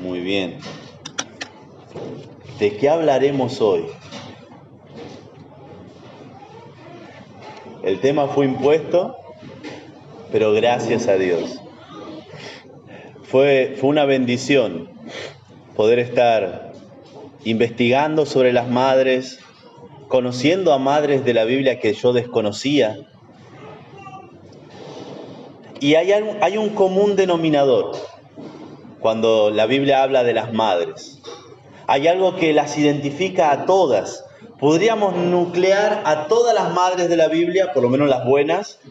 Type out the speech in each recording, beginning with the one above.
Muy bien. ¿De qué hablaremos hoy? El tema fue impuesto, pero gracias a Dios. Fue una bendición poder estar investigando sobre las madres, conociendo a madres de la Biblia que yo desconocía. Y hay un común denominador cuando la Biblia habla de las madres. Hay algo que las identifica a todas. Podríamos nuclear a todas las madres de la Biblia, por lo menos las buenas,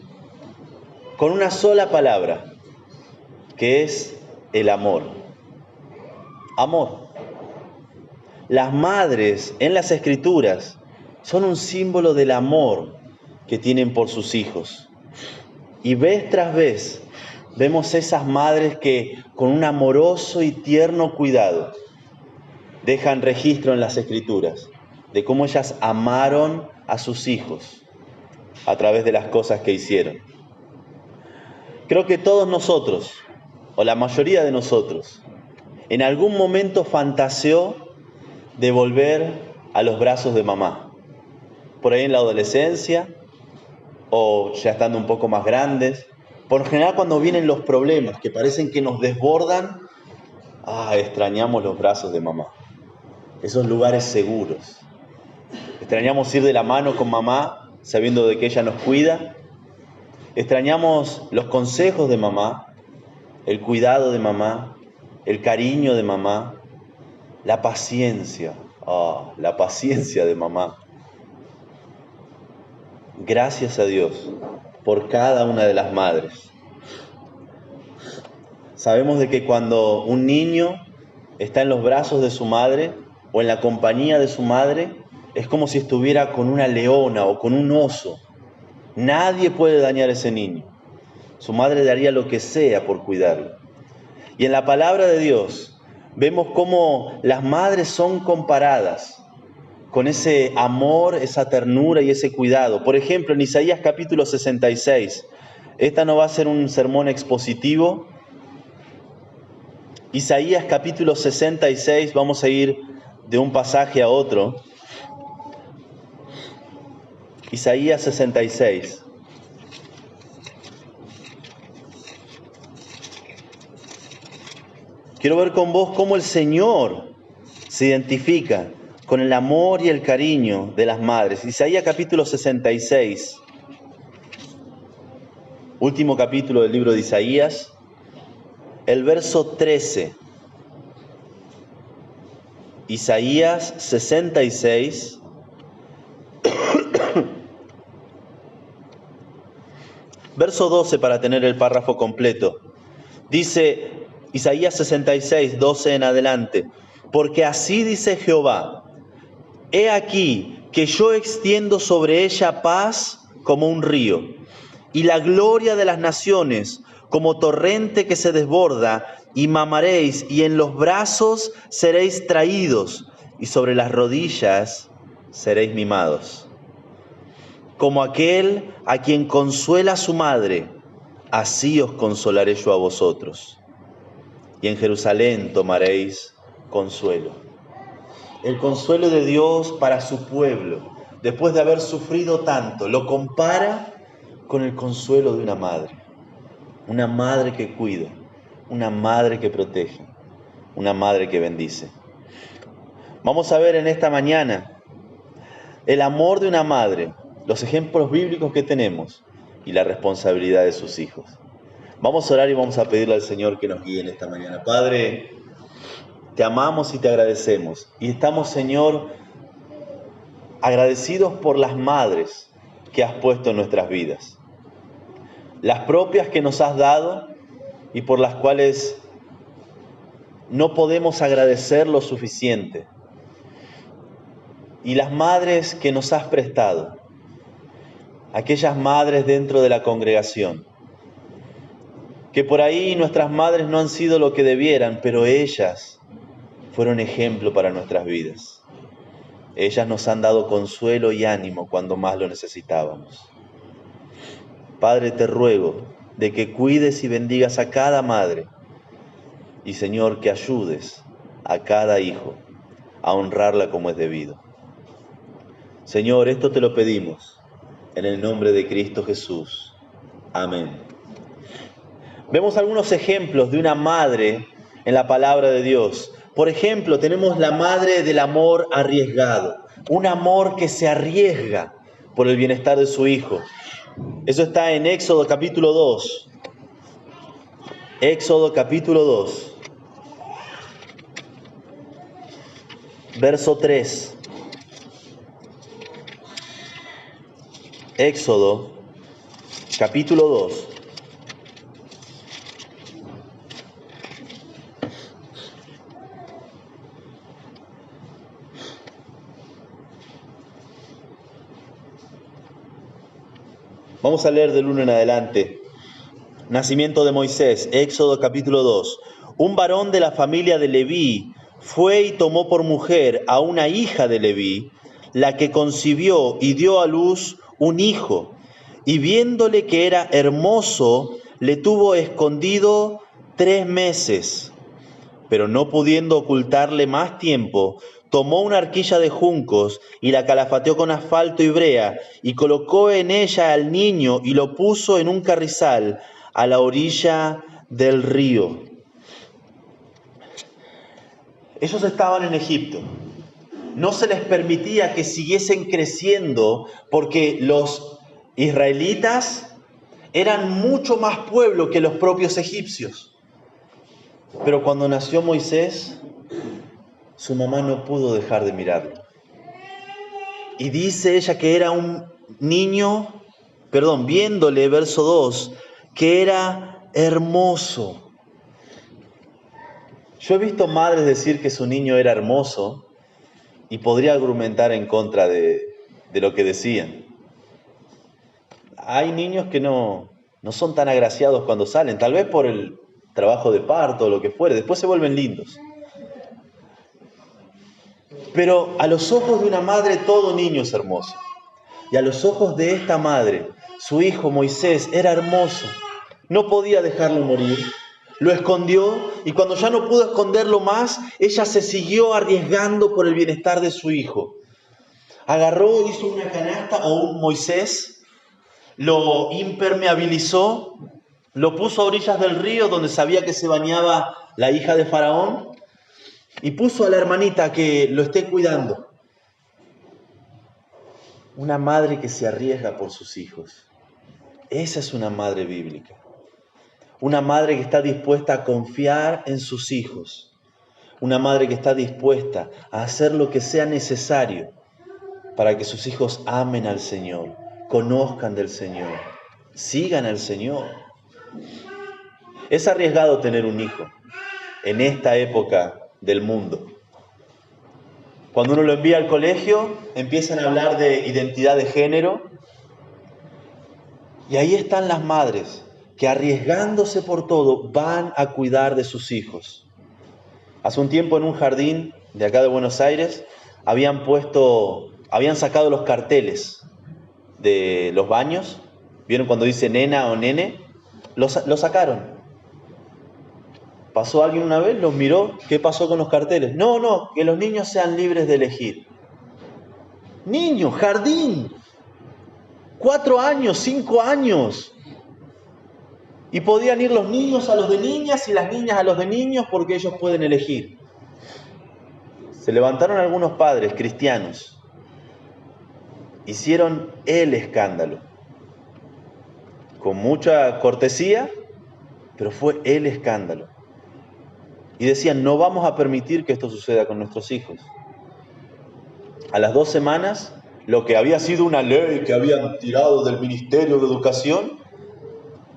con una sola palabra, que es el amor. Amor. Las madres en las Escrituras son un símbolo del amor que tienen por sus hijos. Y vez tras vez vemos esas madres que con un amoroso y tierno cuidado dejan registro en las Escrituras de cómo ellas amaron a sus hijos a través de las cosas que hicieron. Creo que todos nosotros, o la mayoría de nosotros, en algún momento fantaseó de volver a los brazos de mamá. Por ahí en la adolescencia, o ya estando un poco más grandes. Por lo general cuando vienen los problemas que parecen que nos desbordan, extrañamos los brazos de mamá. Esos lugares seguros. Extrañamos ir de la mano con mamá, sabiendo de que ella nos cuida. Extrañamos los consejos de mamá, el cuidado de mamá, el cariño de mamá, la paciencia. La paciencia de mamá. Gracias a Dios por cada una de las madres. Sabemos de que cuando un niño está en los brazos de su madre o en la compañía de su madre, es como si estuviera con una leona o con un oso. Nadie puede dañar a ese niño. Su madre daría lo que sea por cuidarlo. Y en la palabra de Dios vemos cómo las madres son comparadas con ese amor, esa ternura y ese cuidado. Por ejemplo, en Isaías capítulo 66, esta no va a ser un sermón expositivo. Isaías capítulo 66, vamos a ir de un pasaje a otro. Isaías 66. Quiero ver con vos cómo el Señor se identifica con el amor y el cariño de las madres. Isaías capítulo 66, último capítulo del libro de Isaías, el verso 13. Isaías 66, verso 12 para tener el párrafo completo. Dice Isaías 66, 12 en adelante: porque así dice Jehová, he aquí que yo extiendo sobre ella paz como un río, y la gloria de las naciones como torrente que se desborda, y mamaréis, y en los brazos seréis traídos, y sobre las rodillas seréis mimados. Como aquel a quien consuela su madre, así os consolaré yo a vosotros, y en Jerusalén tomaréis consuelo. El consuelo de Dios para su pueblo, después de haber sufrido tanto, lo compara con el consuelo de una madre que cuida, una madre que protege, una madre que bendice. Vamos a ver en esta mañana el amor de una madre, los ejemplos bíblicos que tenemos y la responsabilidad de sus hijos. Vamos a orar y vamos a pedirle al Señor que nos guíe en esta mañana. Padre, te amamos y te agradecemos. Y estamos, Señor, agradecidos por las madres que has puesto en nuestras vidas. Las propias que nos has dado y por las cuales no podemos agradecer lo suficiente. Y las madres que nos has prestado. Aquellas madres dentro de la congregación. Que por ahí nuestras madres no han sido lo que debieran, pero ellas fueron ejemplo para nuestras vidas. Ellas nos han dado consuelo y ánimo cuando más lo necesitábamos. Padre, te ruego de que cuides y bendigas a cada madre Y Señor, que ayudes a cada hijo a honrarla como es debido. Señor, esto te lo pedimos en el nombre de Cristo Jesús. Amén. Vemos algunos ejemplos de una madre en la palabra de Dios. Por ejemplo, tenemos la madre del amor arriesgado, un amor que se arriesga por el bienestar de su hijo. Eso está en Éxodo capítulo 2. Éxodo capítulo 2, verso 3. Éxodo capítulo 2. Vamos a leer del 1 en adelante. Nacimiento de Moisés, Éxodo capítulo 2. Un varón de la familia de Leví fue y tomó por mujer a una hija de Leví, la que concibió y dio a luz un hijo, y viéndole que era hermoso, le tuvo escondido 3 meses. Pero no pudiendo ocultarle más tiempo, tomó una arquilla de juncos y la calafateó con asfalto y brea, y colocó en ella al niño y lo puso en un carrizal a la orilla del río. Ellos estaban en Egipto. No se les permitía que siguiesen creciendo porque los israelitas eran mucho más pueblo que los propios egipcios. Pero cuando nació Moisés, su mamá no pudo dejar de mirarlo. Y dice ella que era un niño, viéndole, verso 2, que era hermoso. Yo he visto madres decir que su niño era hermoso y podría argumentar en contra de lo que decían. Hay niños que no son tan agraciados cuando salen, tal vez por el trabajo de parto o lo que fuere, después se vuelven lindos. Pero a los ojos de una madre todo niño es hermoso. Y a los ojos de esta madre, su hijo Moisés era hermoso. No podía dejarlo morir. Lo escondió y cuando ya no pudo esconderlo más, ella se siguió arriesgando por el bienestar de su hijo. Agarró, hizo una canasta o un Moisés, lo impermeabilizó, lo puso a orillas del río donde sabía que se bañaba la hija de Faraón y puso a la hermanita que lo esté cuidando. Una madre que se arriesga por sus hijos. Esa es una madre bíblica. Una madre que está dispuesta a confiar en sus hijos. Una madre que está dispuesta a hacer lo que sea necesario para que sus hijos amen al Señor, conozcan del Señor, sigan al Señor. Es arriesgado tener un hijo en esta época del mundo. Cuando uno lo envía al colegio, empiezan a hablar de identidad de género. Y ahí están las madres que arriesgándose por todo van a cuidar de sus hijos. Hace un tiempo en un jardín de acá de Buenos Aires habían sacado los carteles de los baños. ¿Vieron cuando dice nena o nene? Los sacaron. Pasó alguien una vez, los miró, ¿qué pasó con los carteles? No, que los niños sean libres de elegir. Niños, jardín, 4 años, 5 años. Y podían ir los niños a los de niñas y las niñas a los de niños porque ellos pueden elegir. Se levantaron algunos padres cristianos. Hicieron el escándalo. Con mucha cortesía, pero fue el escándalo. Y decían, no vamos a permitir que esto suceda con nuestros hijos. A las 2 semanas, lo que había sido una ley que habían tirado del Ministerio de Educación,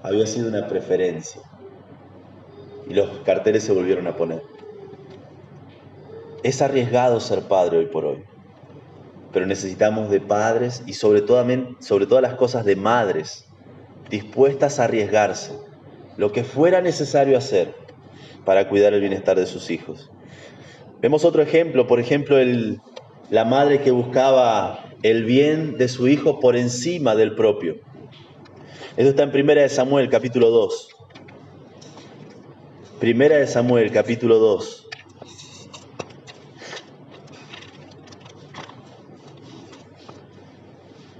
había sido una preferencia. Y los carteles se volvieron a poner. Es arriesgado ser padre hoy por hoy. Pero necesitamos de padres y sobre todas las cosas de madres dispuestas a arriesgarse lo que fuera necesario hacer para cuidar el bienestar de sus hijos. Vemos otro ejemplo, por ejemplo, la madre que buscaba el bien de su hijo por encima del propio. Esto está en 1 Samuel, capítulo 2. Primera de Samuel, capítulo 2.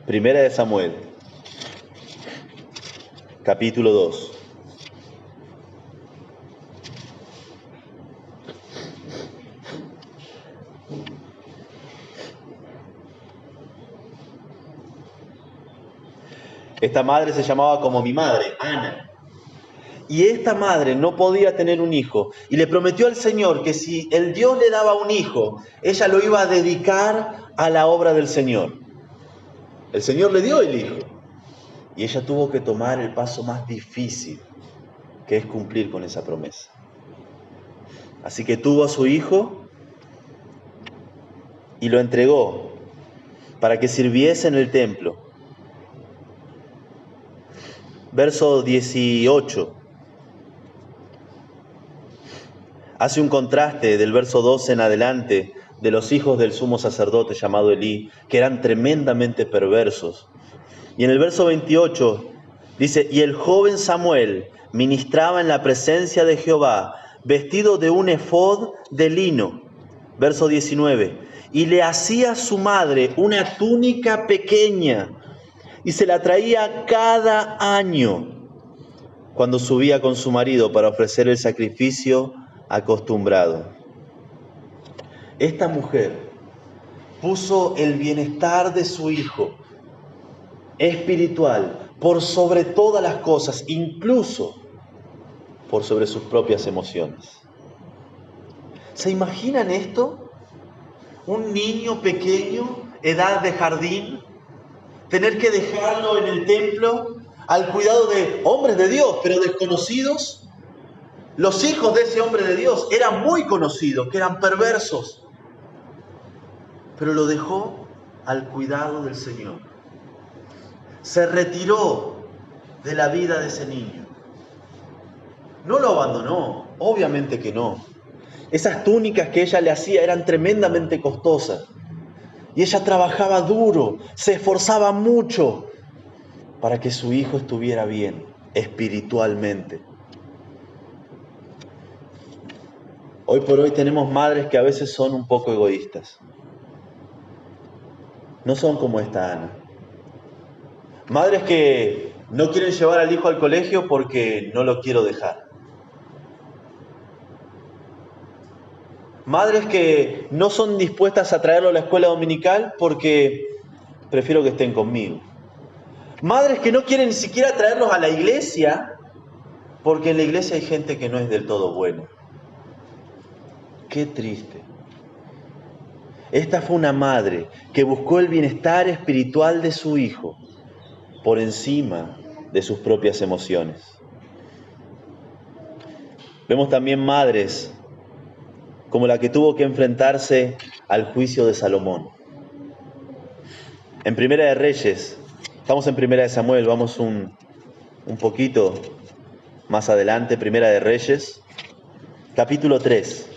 Primera de Samuel, capítulo 2. Esta madre se llamaba como mi madre, Ana. Y esta madre no podía tener un hijo y le prometió al Señor que si el Dios le daba un hijo, ella lo iba a dedicar a la obra del Señor. El Señor le dio el hijo y ella tuvo que tomar el paso más difícil, que es cumplir con esa promesa. Así que tuvo a su hijo y lo entregó para que sirviese en el templo. Verso 18. Hace un contraste del verso 12 en adelante de los hijos del sumo sacerdote llamado Elí, que eran tremendamente perversos. Y en el verso 28 dice, y el joven Samuel ministraba en la presencia de Jehová, vestido de un efod de lino. Verso 19, y le hacía a su madre una túnica pequeña, y se la traía cada año cuando subía con su marido para ofrecer el sacrificio acostumbrado. Esta mujer puso el bienestar de su hijo espiritual por sobre todas las cosas, incluso por sobre sus propias emociones. ¿Se imaginan esto? Un niño pequeño, edad de jardín, tener que dejarlo en el templo al cuidado de hombres de Dios, pero desconocidos. Los hijos de ese hombre de Dios eran muy conocidos, que eran perversos, pero lo dejó al cuidado del Señor. Se retiró de la vida de ese niño. No lo abandonó, obviamente que no. Esas túnicas que ella le hacía eran tremendamente costosas. Y ella trabajaba duro, se esforzaba mucho para que su hijo estuviera bien espiritualmente. Hoy por hoy tenemos madres que a veces son un poco egoístas. No son como esta Ana. Madres que no quieren llevar al hijo al colegio porque no lo quiero dejar. Madres que no son dispuestas a traerlo a la escuela dominical porque prefiero que estén conmigo. Madres que no quieren ni siquiera traerlos a la iglesia porque en la iglesia hay gente que no es del todo buena. Qué triste. Esta fue una madre que buscó el bienestar espiritual de su hijo por encima de sus propias emociones. Vemos también madres como la que tuvo que enfrentarse al juicio de Salomón. En Primera de Reyes, estamos en Primera de Samuel, vamos un poquito más adelante, Primera de Reyes, capítulo 3.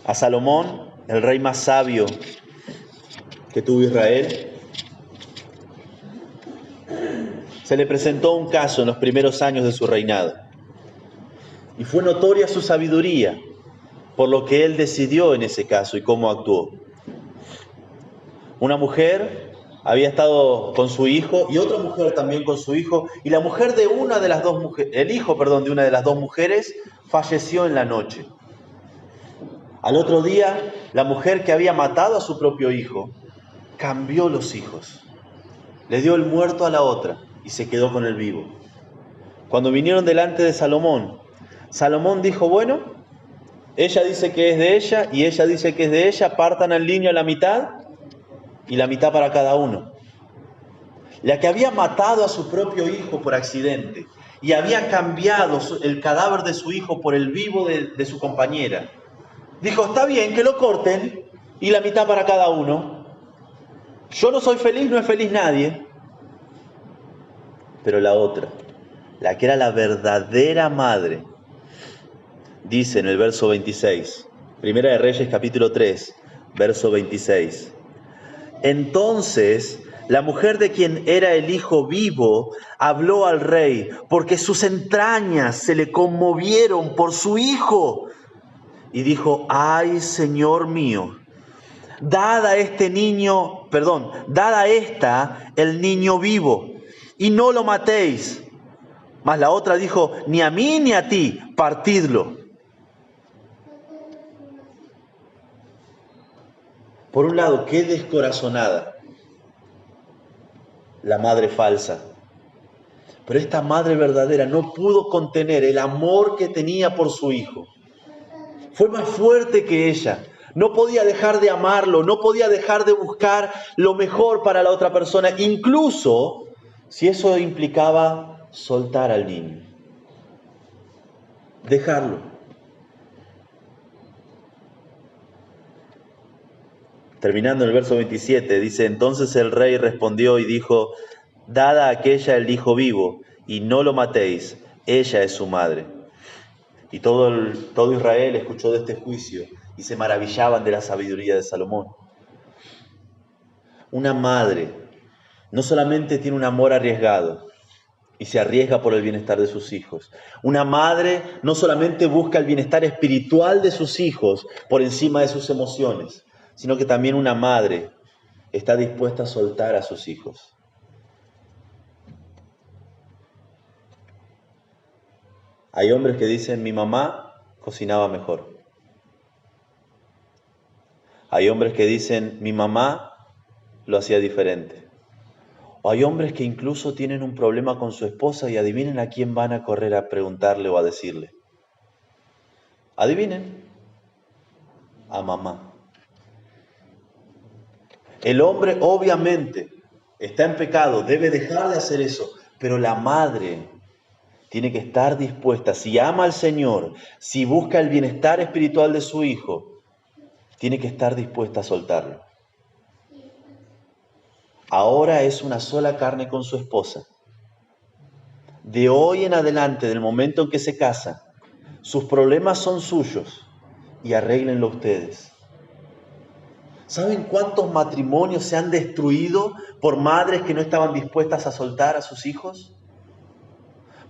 A Salomón, el rey más sabio que tuvo Israel, se le presentó un caso en los primeros años de su reinado. Y fue notoria su sabiduría, por lo que él decidió en ese caso y cómo actuó. Una mujer había estado con su hijo y otra mujer también con su hijo, y la mujer de una de las dos mujeres, el hijo, de una de las dos mujeres falleció en la noche. Al otro día, la mujer que había matado a su propio hijo cambió los hijos. Le dio el muerto a la otra y se quedó con el vivo. Cuando vinieron delante de Salomón, Salomón dijo, bueno, ella dice que es de ella y ella dice que es de ella, partan al niño a la mitad y la mitad para cada uno. La que había matado a su propio hijo por accidente y había cambiado el cadáver de su hijo por el vivo de su compañera, dijo, está bien que lo corten y la mitad para cada uno. Yo no soy feliz, no es feliz nadie. Pero la otra, la que era la verdadera madre, dice en el verso 26, Primera de Reyes capítulo 3, verso 26. Entonces la mujer de quien era el hijo vivo, habló al rey, porque sus entrañas se le conmovieron por su hijo. Y dijo: ay, Señor mío, dad a esta el niño vivo, y no lo matéis. Mas la otra dijo: ni a mí ni a ti, partidlo. Por un lado, qué descorazonada la madre falsa. Pero esta madre verdadera no pudo contener el amor que tenía por su hijo. Fue más fuerte que ella. No podía dejar de amarlo, no podía dejar de buscar lo mejor para la otra persona, incluso si eso implicaba soltar al niño. Dejarlo. Terminando en el verso 27, dice: entonces el rey respondió y dijo: dad a aquella el hijo vivo, y no lo matéis, ella es su madre. Y todo Israel escuchó de este juicio y se maravillaban de la sabiduría de Salomón. Una madre no solamente tiene un amor arriesgado y se arriesga por el bienestar de sus hijos. Una madre no solamente busca el bienestar espiritual de sus hijos por encima de sus emociones, sino que también una madre está dispuesta a soltar a sus hijos. Hay hombres que dicen: mi mamá cocinaba mejor. Hay hombres que dicen: mi mamá lo hacía diferente. O hay hombres que incluso tienen un problema con su esposa y adivinen a quién van a correr a preguntarle o a decirle. Adivinen. A mamá. El hombre obviamente está en pecado, debe dejar de hacer eso, pero la madre tiene que estar dispuesta, si ama al Señor, si busca el bienestar espiritual de su hijo, tiene que estar dispuesta a soltarlo. Ahora es una sola carne con su esposa. De hoy en adelante, del momento en que se casan, sus problemas son suyos y arréglenlo ustedes. ¿Saben cuántos matrimonios se han destruido por madres que no estaban dispuestas a soltar a sus hijos?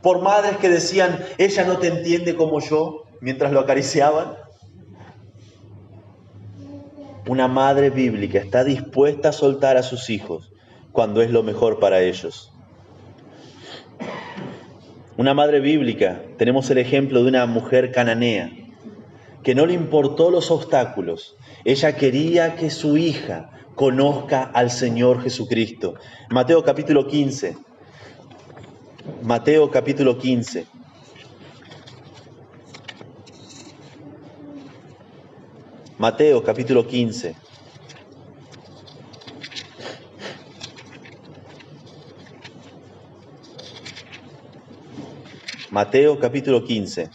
Por madres que decían: ella no te entiende como yo, mientras lo acariciaban. Una madre bíblica está dispuesta a soltar a sus hijos cuando es lo mejor para ellos. Una madre bíblica, tenemos el ejemplo de una mujer cananea que no le importó los obstáculos. Ella quería que su hija conozca al Señor Jesucristo. Mateo capítulo 15. Mateo capítulo 15. Mateo capítulo 15. Mateo capítulo 15.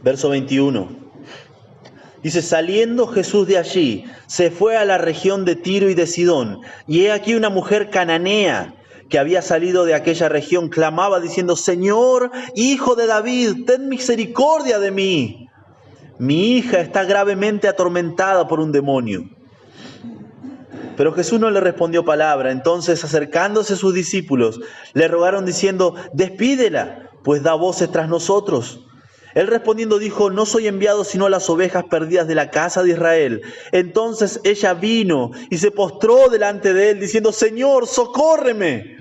Verso 21. Dice: saliendo Jesús de allí, se fue a la región de Tiro y de Sidón. Y he aquí una mujer cananea que había salido de aquella región, clamaba diciendo: Señor, Hijo de David, ten misericordia de mí. Mi hija está gravemente atormentada por un demonio. Pero Jesús no le respondió palabra. Entonces, acercándose sus discípulos, le rogaron diciendo: despídela, pues da voces tras nosotros. Él respondiendo dijo: no soy enviado sino a las ovejas perdidas de la casa de Israel. Entonces ella vino y se postró delante de él, diciendo: Señor, socórreme.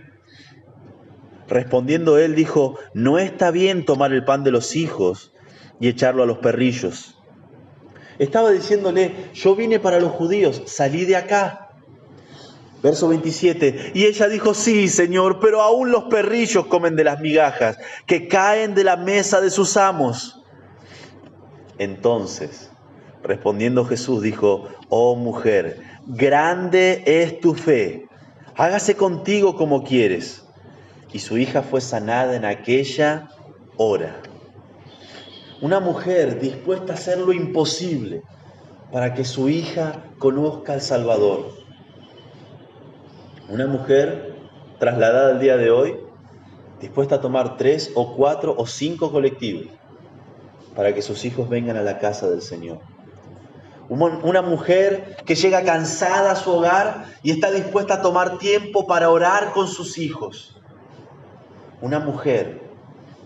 Respondiendo él dijo: no está bien tomar el pan de los hijos y echarlo a los perrillos. Estaba diciéndole: yo vine para los judíos, salí de acá. Verso 27, y ella dijo: sí, Señor, pero aún los perrillos comen de las migajas que caen de la mesa de sus amos. Entonces, respondiendo Jesús, dijo: oh mujer, grande es tu fe, hágase contigo como quieres. Y su hija fue sanada en aquella hora. Una mujer dispuesta a hacer lo imposible para que su hija conozca al Salvador. Una mujer trasladada al día de hoy, dispuesta a tomar 3 o 4 o 5 colectivos para que sus hijos vengan a la casa del Señor. Una mujer que llega cansada a su hogar y está dispuesta a tomar tiempo para orar con sus hijos. Una mujer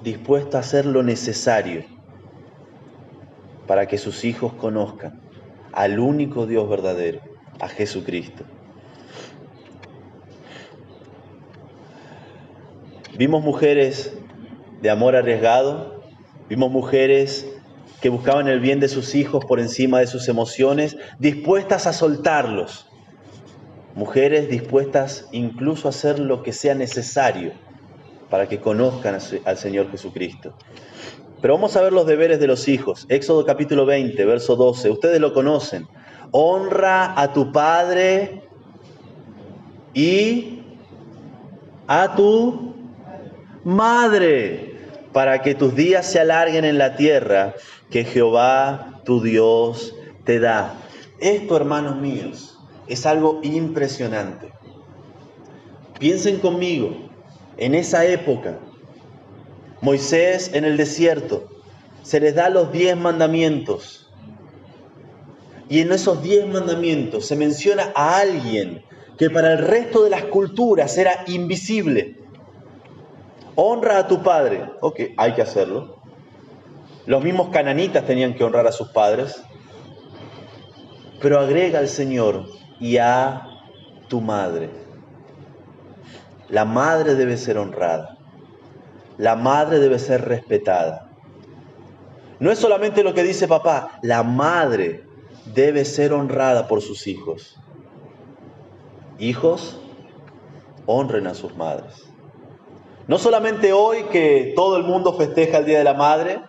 dispuesta a hacer lo necesario para que sus hijos conozcan al único Dios verdadero, a Jesucristo. Vimos mujeres de amor arriesgado, vimos mujeres que buscaban el bien de sus hijos por encima de sus emociones, dispuestas a soltarlos. Mujeres dispuestas incluso a hacer lo que sea necesario para que conozcan al Señor Jesucristo. Pero vamos a ver los deberes de los hijos. Éxodo capítulo 20, verso 12. Ustedes lo conocen. Honra a tu padre y a tu madre, para que tus días se alarguen en la tierra que Jehová tu Dios te da. Esto, hermanos míos, es algo impresionante. Piensen conmigo, en esa época, Moisés en el desierto, se les da los 10 mandamientos. Y en esos 10 mandamientos se menciona a alguien que para el resto de las culturas era invisible. Honra a tu padre. Ok, hay que hacerlo. Los mismos cananitas tenían que honrar a sus padres. Pero agrega al Señor, y a tu madre. La madre debe ser honrada. La madre debe ser respetada. No es solamente lo que dice papá, la madre debe ser honrada por sus hijos. Hijos, honren a sus madres. No solamente hoy que todo el mundo festeja el Día de la Madre,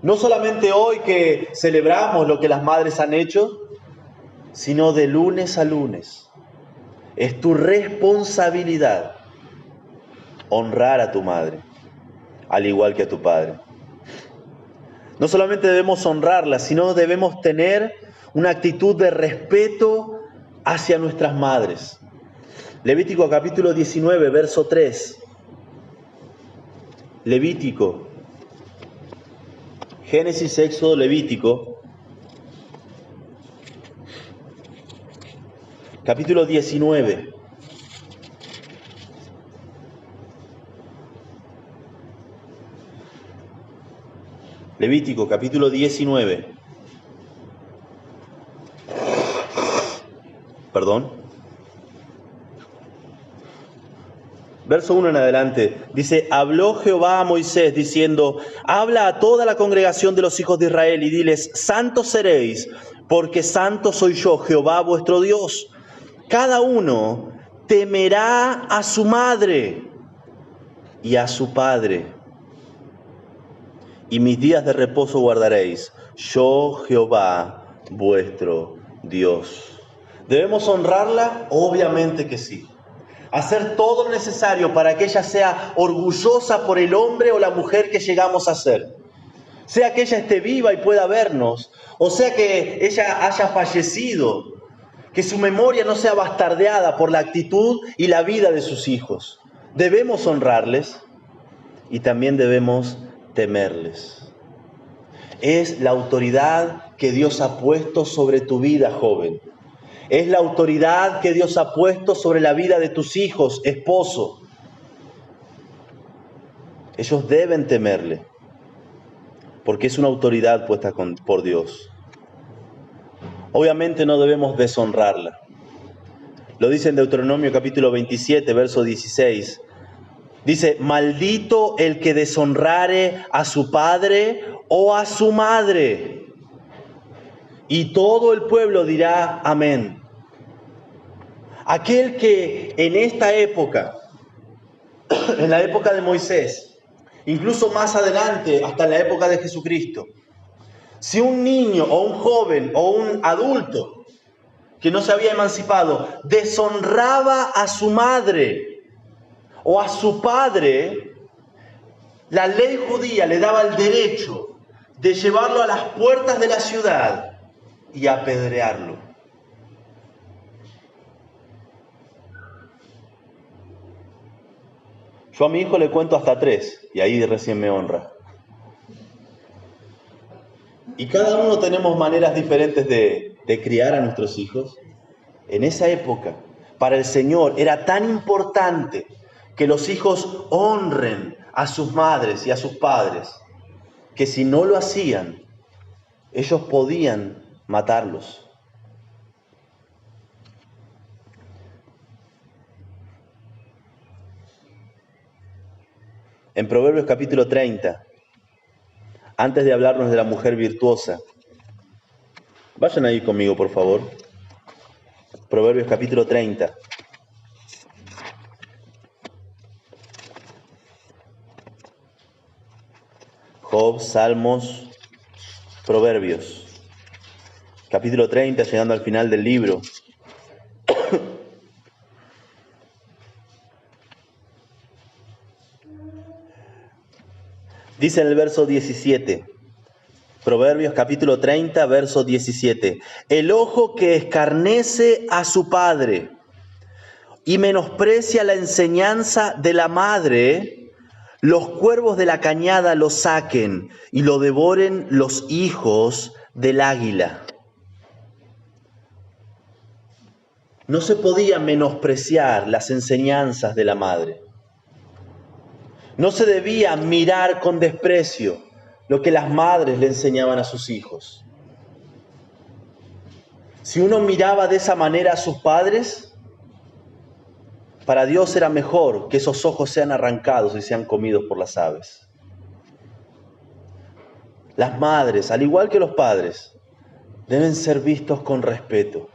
no solamente hoy que celebramos lo que las madres han hecho, sino de lunes a lunes. Es tu responsabilidad honrar a tu madre, al igual que a tu padre. No solamente debemos honrarla, sino debemos tener una actitud de respeto hacia nuestras madres. Levítico capítulo 19, verso 3. Levítico, Génesis, Éxodo, Levítico, capítulo 19. Levítico, capítulo 19. Verso 1 en adelante, dice: habló Jehová a Moisés diciendo: habla a toda la congregación de los hijos de Israel y diles: santos seréis, porque santo soy yo, Jehová vuestro Dios. Cada uno temerá a su madre y a su padre, y mis días de reposo guardaréis, yo Jehová vuestro Dios. ¿Debemos honrarla? Obviamente que sí. Hacer todo lo necesario para que ella sea orgullosa por el hombre o la mujer que llegamos a ser. Sea que ella esté viva y pueda vernos, o sea que ella haya fallecido, que su memoria no sea bastardeada por la actitud y la vida de sus hijos. Debemos honrarles y también debemos temerles. Es la autoridad que Dios ha puesto sobre tu vida, joven. Es la autoridad que Dios ha puesto sobre la vida de tus hijos, esposo. Ellos deben temerle, porque es una autoridad puesta por Dios. Obviamente no debemos deshonrarla. Lo dice en Deuteronomio capítulo 27, verso 16. Dice: maldito el que deshonrare a su padre o a su madre. Y todo el pueblo dirá amén. Aquel que en esta época, en la época de Moisés, incluso más adelante, hasta la época de Jesucristo, si un niño o un joven o un adulto que no se había emancipado deshonraba a su madre o a su padre, la ley judía le daba el derecho de llevarlo a las puertas de la ciudad y apedrearlo. Yo a mi hijo le cuento hasta 3 y ahí recién me honra. Y cada uno tenemos maneras diferentes de de criar a nuestros hijos? En esa época, para el Señor era tan importante que los hijos honren a sus madres y a sus padres, que si no lo hacían, ellos podían matarlos. En Proverbios capítulo 30, antes de hablarnos de la mujer virtuosa, vayan ahí conmigo, por favor. Proverbios capítulo 30. Job, Salmos, Proverbios. Capítulo 30, llegando al final del libro. Dice en el verso 17, Proverbios capítulo 30, verso 17. El ojo que escarnece a su padre y menosprecia la enseñanza de la madre, los cuervos de la cañada lo saquen y lo devoren los hijos del águila. No se podía menospreciar las enseñanzas de la madre. No se debía mirar con desprecio lo que las madres le enseñaban a sus hijos. Si uno miraba de esa manera a sus padres, para Dios era mejor que esos ojos sean arrancados y sean comidos por las aves. Las madres, al igual que los padres, deben ser vistos con respeto,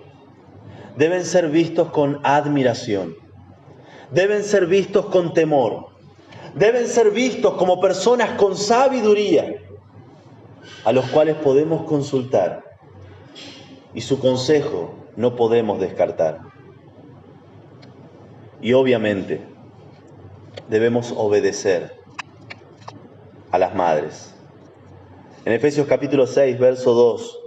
deben ser vistos con admiración, deben ser vistos con temor. Deben ser vistos como personas con sabiduría, a los cuales podemos consultar y su consejo no podemos descartar. Y obviamente debemos obedecer a las madres. En Efesios capítulo 6, verso 2,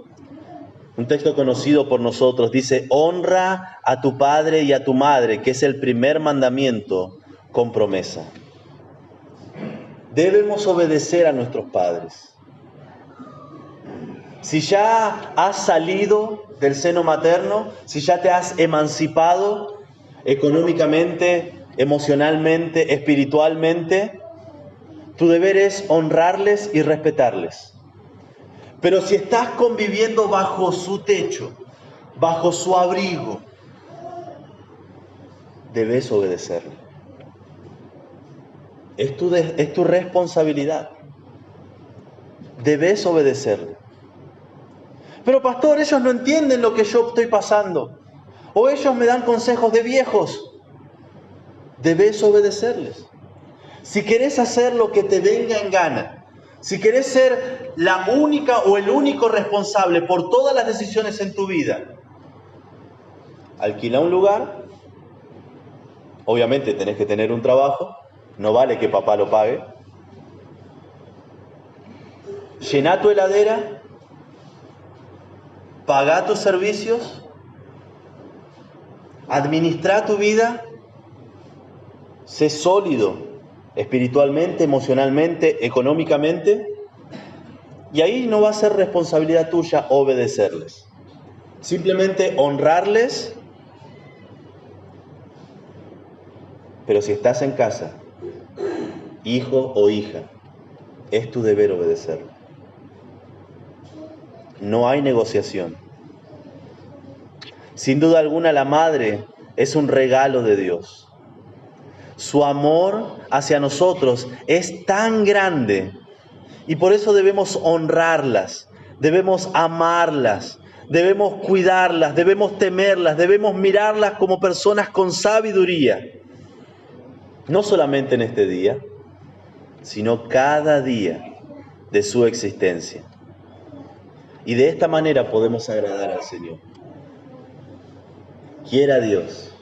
un texto conocido por nosotros, dice: honra a tu padre y a tu madre, que es el primer mandamiento con promesa. Debemos obedecer a nuestros padres. Si ya has salido del seno materno, si ya te has emancipado económicamente, emocionalmente, espiritualmente, tu deber es honrarles y respetarles. Pero si estás conviviendo bajo su techo, bajo su abrigo, debes obedecerle. Es tu responsabilidad. Debes obedecerle. Pero pastor, ellos no entienden lo que yo estoy pasando. O ellos me dan consejos de viejos. Debes obedecerles. Si querés hacer lo que te venga en gana, si querés ser la única o el único responsable por todas las decisiones en tu vida, alquila un lugar. Obviamente tenés que tener un trabajo. No vale que papá lo pague. Llená tu heladera, pagá tus servicios, administrá tu vida, sé sólido espiritualmente, emocionalmente, económicamente, y ahí no va a ser responsabilidad tuya obedecerles. Simplemente honrarles, pero si estás en casa, hijo o hija, es tu deber obedecerlo. No hay negociación. Sin duda alguna, la madre es un regalo de Dios. Su amor hacia nosotros es tan grande y por eso debemos honrarlas, debemos amarlas, debemos cuidarlas, debemos temerlas, debemos mirarlas como personas con sabiduría. No solamente en este día, sino cada día de su existencia. Y de esta manera podemos agradar al Señor. Quiera Dios,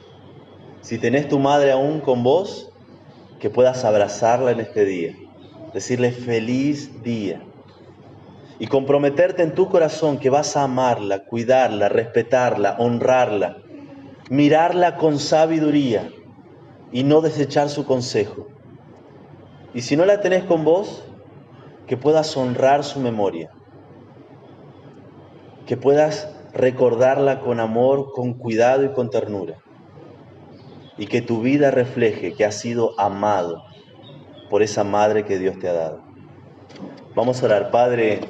si tenés tu madre aún con vos, que puedas abrazarla en este día, decirle feliz día y comprometerte en tu corazón que vas a amarla, cuidarla, respetarla, honrarla, mirarla con sabiduría y no desechar su consejo. Y si no la tenés con vos, que puedas honrar su memoria, que puedas recordarla con amor, con cuidado y con ternura. Y que tu vida refleje que has sido amado por esa madre que Dios te ha dado. Vamos a orar. Padre,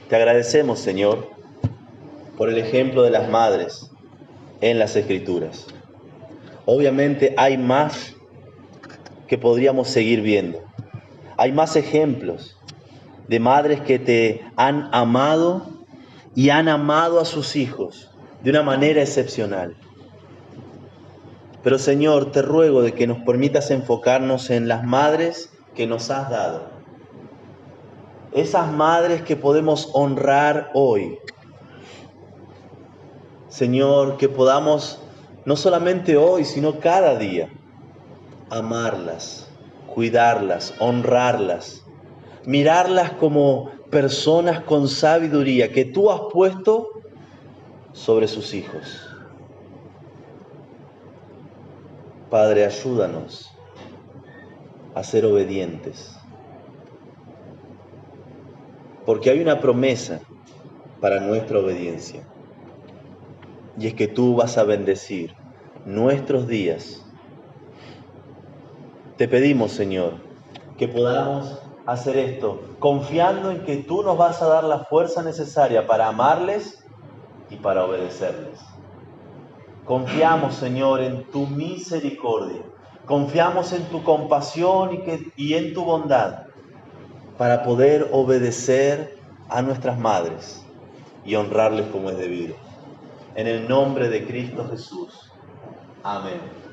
te agradecemos, Señor, por el ejemplo de las madres en las Escrituras. Obviamente hay más que podríamos seguir viendo. Hay más ejemplos de madres que te han amado y han amado a sus hijos de una manera excepcional. Pero Señor, te ruego de que nos permitas enfocarnos en las madres que nos has dado. Esas madres que podemos honrar hoy. Señor, que podamos, no solamente hoy, sino cada día, amarlas, cuidarlas, honrarlas, mirarlas como personas con sabiduría que tú has puesto sobre sus hijos. Padre, ayúdanos a ser obedientes, porque hay una promesa para nuestra obediencia, y es que tú vas a bendecir nuestros días. Te pedimos, Señor, que podamos hacer esto, confiando en que tú nos vas a dar la fuerza necesaria para amarles y para obedecerles. Confiamos, Señor, en tu misericordia. Confiamos en tu compasión y en tu bondad para poder obedecer a nuestras madres y honrarles como es debido. En el nombre de Cristo Jesús. Amén.